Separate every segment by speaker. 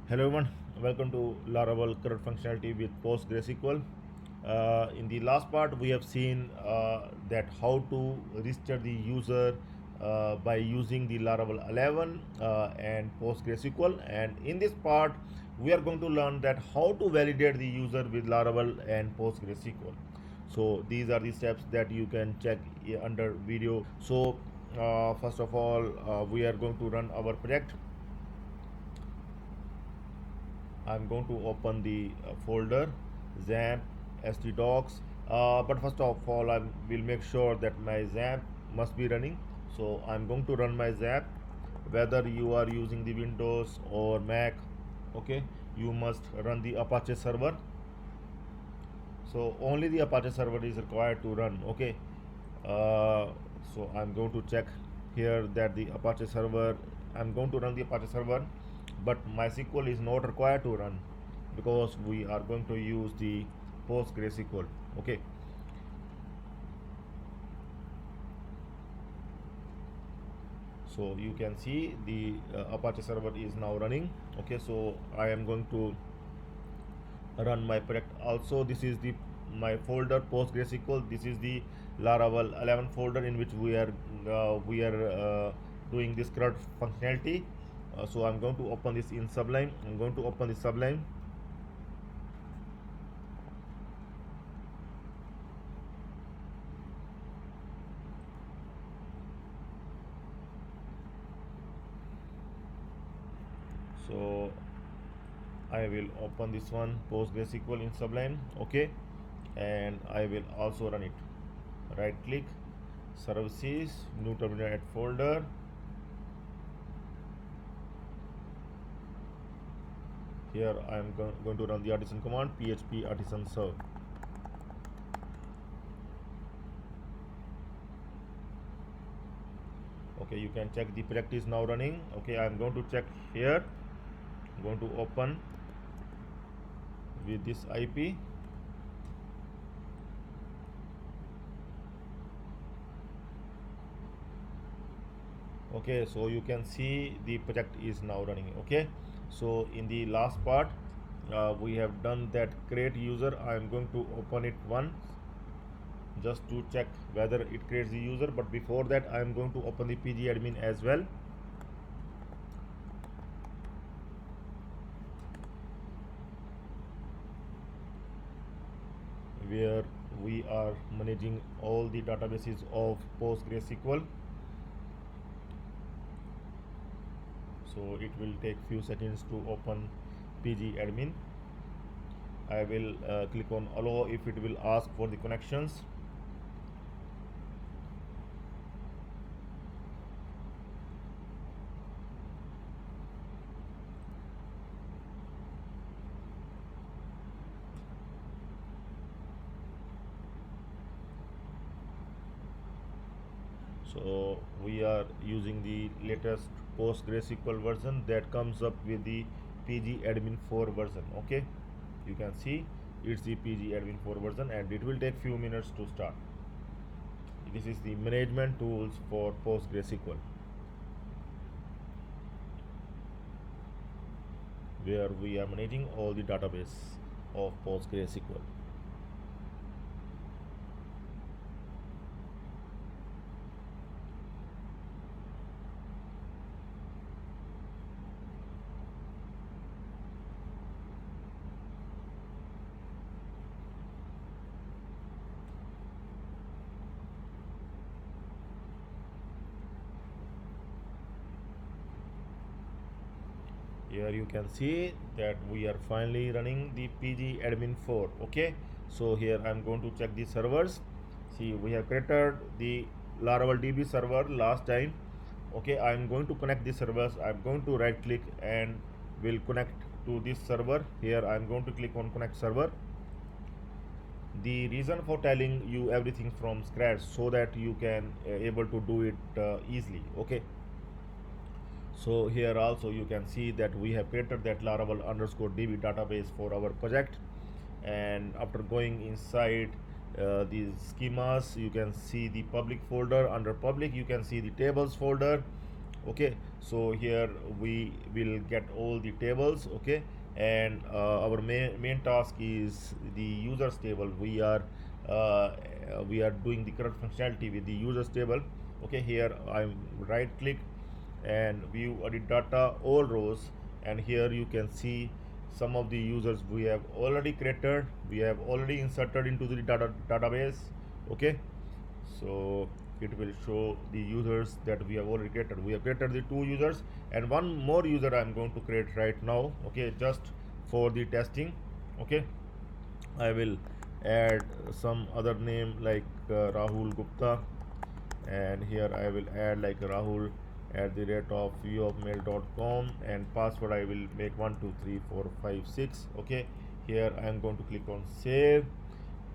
Speaker 1: Hello everyone, welcome to Laravel current functionality with PostgreSql. In the last part, we have seen that how to register the user by using the Laravel 11 and PostgreSql. And in this part, we are going to learn that how to validate the user with Laravel and PostgreSql. So these are the steps that you can check under video. So first of all, we are going to run our project. I'm going to open the folder XAMPP htdocs, but first of all I will make sure that my XAMPP must be running. So I'm going to run my XAMPP whether you are using the Windows or Mac. Okay, you must run the Apache server. So only the Apache server is required to run. Okay, so I'm going to check here that the Apache server, I'm going to run the Apache server, but MySQL is not required to run because we are going to use the PostgreSQL. Okay, so you can see the Apache server is now running. Okay, so I am going to run my project. Also, this is the my folder PostgreSql. This is the Laravel 11 folder in which we are doing this CRUD functionality. So I'm going to open this in Sublime. I'm going to open the Sublime. So I will open this one PostgreSql in Sublime. Okay, and I will also run it. Right click, services, new terminal, add folder. Here I am going to run the artisan command, php artisan serve. Okay, you can check the project is now running. Okay, I am going to check here. I'm going to open with this IP. Okay, so you can see the project is now running. Okay, so in the last part we have done that create user. I am going to open it once just to check whether it creates the user, but before that I am going to open the pg admin as well. Where we are managing all the databases of PostgreSql. So it will take few seconds to open pg admin. I will click on allow if it will ask for the connections. So we are using the latest PostgreSql version that comes up with the pg admin 4 version. Okay, you can see it's the pg admin 4 version and it will take few minutes to start. This is the management tools for PostgreSql, where we are managing all the database of PostgreSql. Here you can see that we are finally running the pg admin 4. Okay, so here I'm going to check the servers. See, we have created the Laravel DB server last time. Okay, I'm going to connect the servers. I'm going to right click and will connect to this server. Here I'm going to click on connect server. The reason for telling you everything from scratch so that you can able to do it easily. Okay, so here also you can see that we have created that Laravel underscore DB database for our project, and after going inside these schemas, you can see the public folder. Under public you can see the tables folder, Okay, so here we will get all the tables. Okay, and our main task is the users table. We are doing the current functionality with the users table. Okay, here I'm right click and view edit data all rows, and here you can see some of the users we have already created, we have already inserted into the database. Okay, so it will show the users that we have already created. We have created the 2 users and one more user I'm going to create right now. Okay, just for the testing. Okay, I will add some other name like Rahul Gupta, and here I will add like Rahul at the rate of viewofmail.com, and password I will make 123456. Okay, here I am going to click on save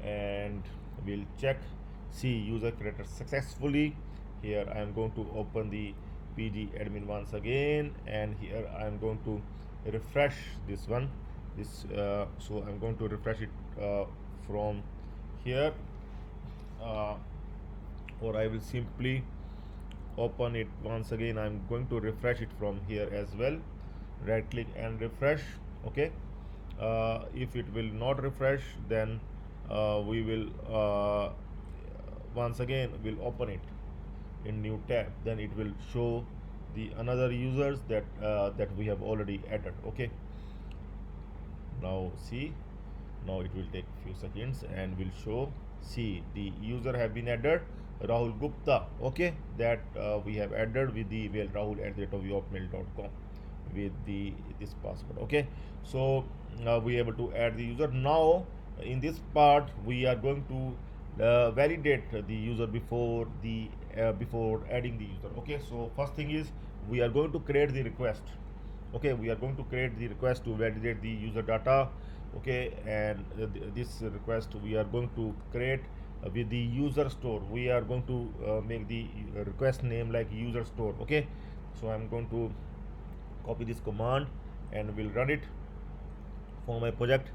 Speaker 1: and we'll check. See, user created successfully. Here I am going to open the pg admin once again, and here I am going to refresh this one. So I'm going to refresh it from here, uh, or I will simply open it once again. I'm going to refresh it from here as well. Right click and refresh. Okay, if it will not refresh, then we will once again will open it in new tab, then it will show the another users that we have already added. Okay, now see, now it will take few seconds and will show. See, the user have been added, Rahul Gupta. Okay, that we have added with the email rahul@hotmail.com with the this password. Okay, so we are able to add the user. Now in this part we are going to validate the user before adding the user. Okay, so first thing is we are going to create the request. Okay, we are going to create the request to validate the user data. Okay, and this request we are going to create with the user store. We are going to make the request name like user store. Okay, so I'm going to copy this command and we'll run it for my project.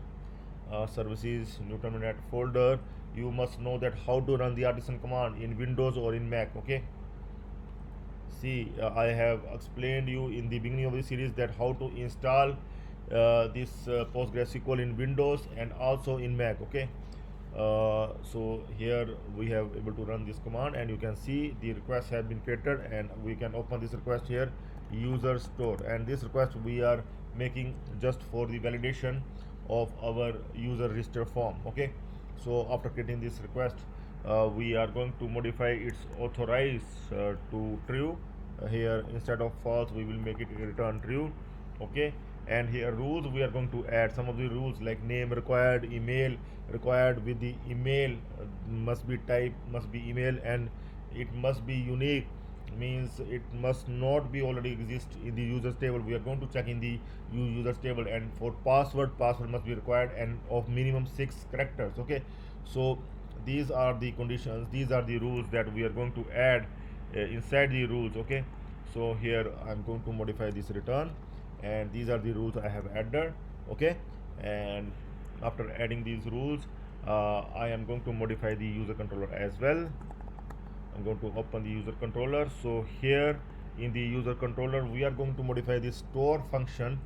Speaker 1: Services new terminal folder. You must know that how to run the artisan command in Windows or in Mac. Okay, see, I have explained you in the beginning of the series that how to install this PostgreSql in Windows and also in Mac. Okay, so here we have able to run this command, and you can see the requests have been created, and we can open this request here, user store, and this request we are making just for the validation of our user register form. Okay, so after creating this request, we are going to modify its authorize to true. Here instead of false we will make it return true. Okay, and here rules, we are going to add some of the rules like name required, email required. With the email must be type, must be email, and it must be unique, means it must not be already exist in the users table. We are going to check in the users table. And for password must be required and of minimum 6 characters. Okay, so these are the conditions, these are the rules that we are going to add inside the rules. Okay, so here I'm going to modify this return, and these are the rules I have added. Okay, and after adding these rules, I am going to modify the user controller as well. I'm going to open the user controller. So here in the user controller we are going to modify the store function.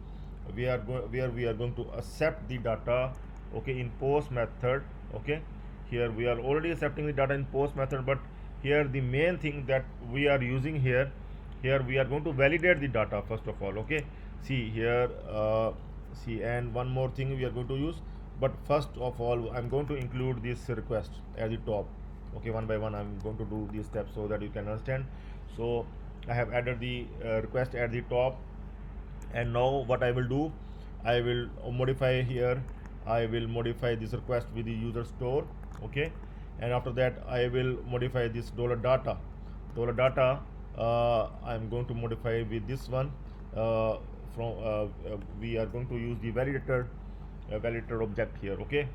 Speaker 1: Where we are going to accept the data. Okay, in post method. Okay, here we are already accepting the data in post method, but here the main thing that we are using here we are going to validate the data first of all. Okay, see here, see, and one more thing we are going to use, but first of all I'm going to include this request at the top. Okay, one by one I'm going to do these steps so that you can understand. So I have added the request at the top, and now what I will do, I will modify here, I will modify this request with the user store. Okay, and after that I will modify this $data. I'm going to modify with this one. We are going to use the validator object here. Okay,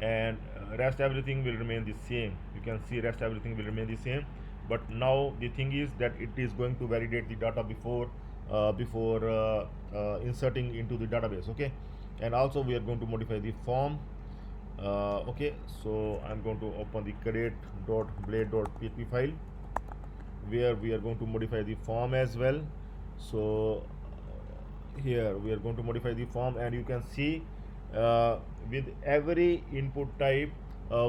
Speaker 1: and rest everything will remain the same. You can see rest everything will remain the same, but now the thing is that it is going to validate the data before inserting into the database. Okay, and also we are going to modify the form. Okay, so I'm going to open the create.blade.php file, where we are going to modify the form as well. So here we are going to modify the form, and you can see uh, with every input type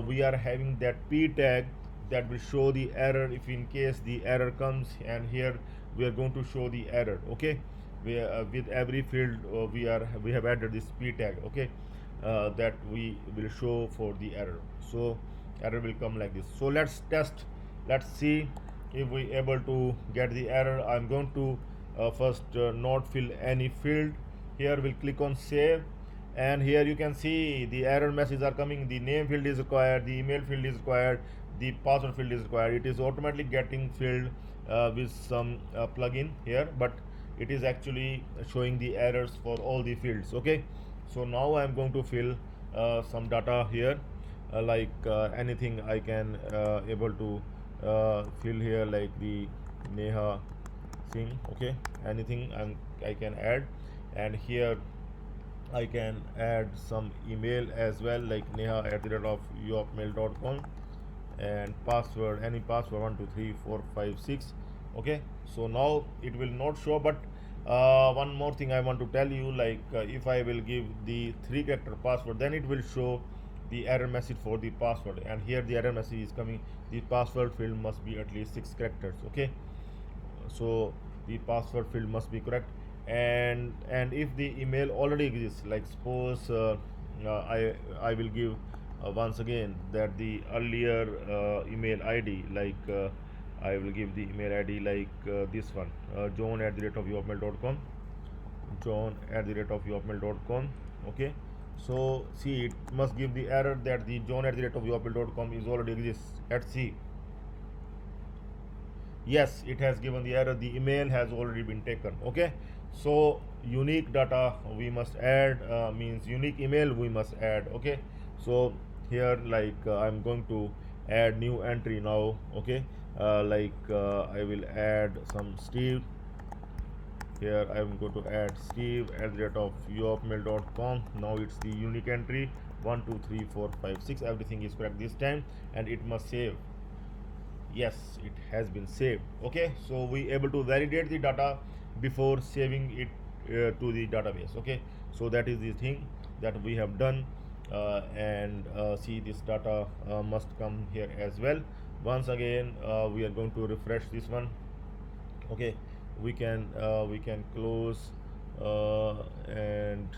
Speaker 1: we are having that p tag that will show the error if in case the error comes, and here we are going to show the error. Okay, with every field we have added this p tag. Okay, that we will show for the error. So error will come like this. So let's test. Let's see if we able to get the error. I'm going to first not fill any field. Here we'll click on save, and here you can see the error messages are coming. The name field is required, the email field is required, the password field is required. It is automatically getting filled with some plugin here, but it is actually showing the errors for all the fields. Okay, so now I'm going to fill some data here, like anything I can able to fill here, like the Neha Singh. Okay, anything I can add, and here I can add some email as well, like neha@uofmail.com, and password, any password, 123456. Okay, so now it will not show, but one more thing I want to tell you, like if I will give the 3-character password, then it will show the error message for the password, and here the error message is coming, the password field must be at least 6 characters. Okay, so the password field must be correct, and if the email already exists, like suppose I will give once again that the earlier email ID, like I will give the email ID like this one, john@uofmail.com, john@uofmail.com. Okay, so see, it must give the error that the john@uofmail.com is already exists. Let's see. Yes, it has given the error, the email has already been taken. Okay, so unique data we must add, means unique email we must add. Okay, so here, like I'm going to add new entry now. Okay, I will add some Steve. Here I'm going to add steve@uofmail.com. Now it's the unique entry 123456. Everything is correct this time, and it must save. Yes, it has been saved. Okay, so we able to validate the data before saving it to the database. Okay, so that is the thing that we have done, and see, this data must come here as well. Once again, we are going to refresh this one. Okay, we can close, and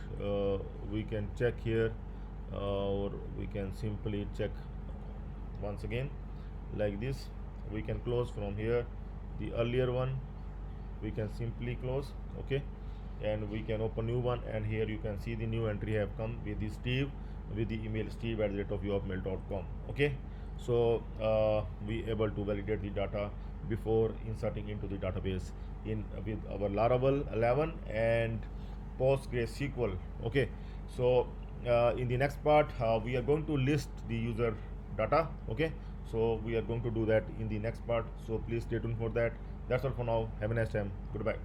Speaker 1: we can check here, or we can simply check once again like this. We can close from here the earlier one, we can simply close. Okay, and we can open new one, and here you can see the new entry have come with the Steve, with the email steve@uofmail.com. Okay, so we able to validate the data before inserting into the database in with our Laravel 11 and PostgreSql. Okay, so in the next part we are going to list the user data. Okay, so we are going to do that in the next part, so please stay tuned for that. That's all for now. Have a nice time. Goodbye.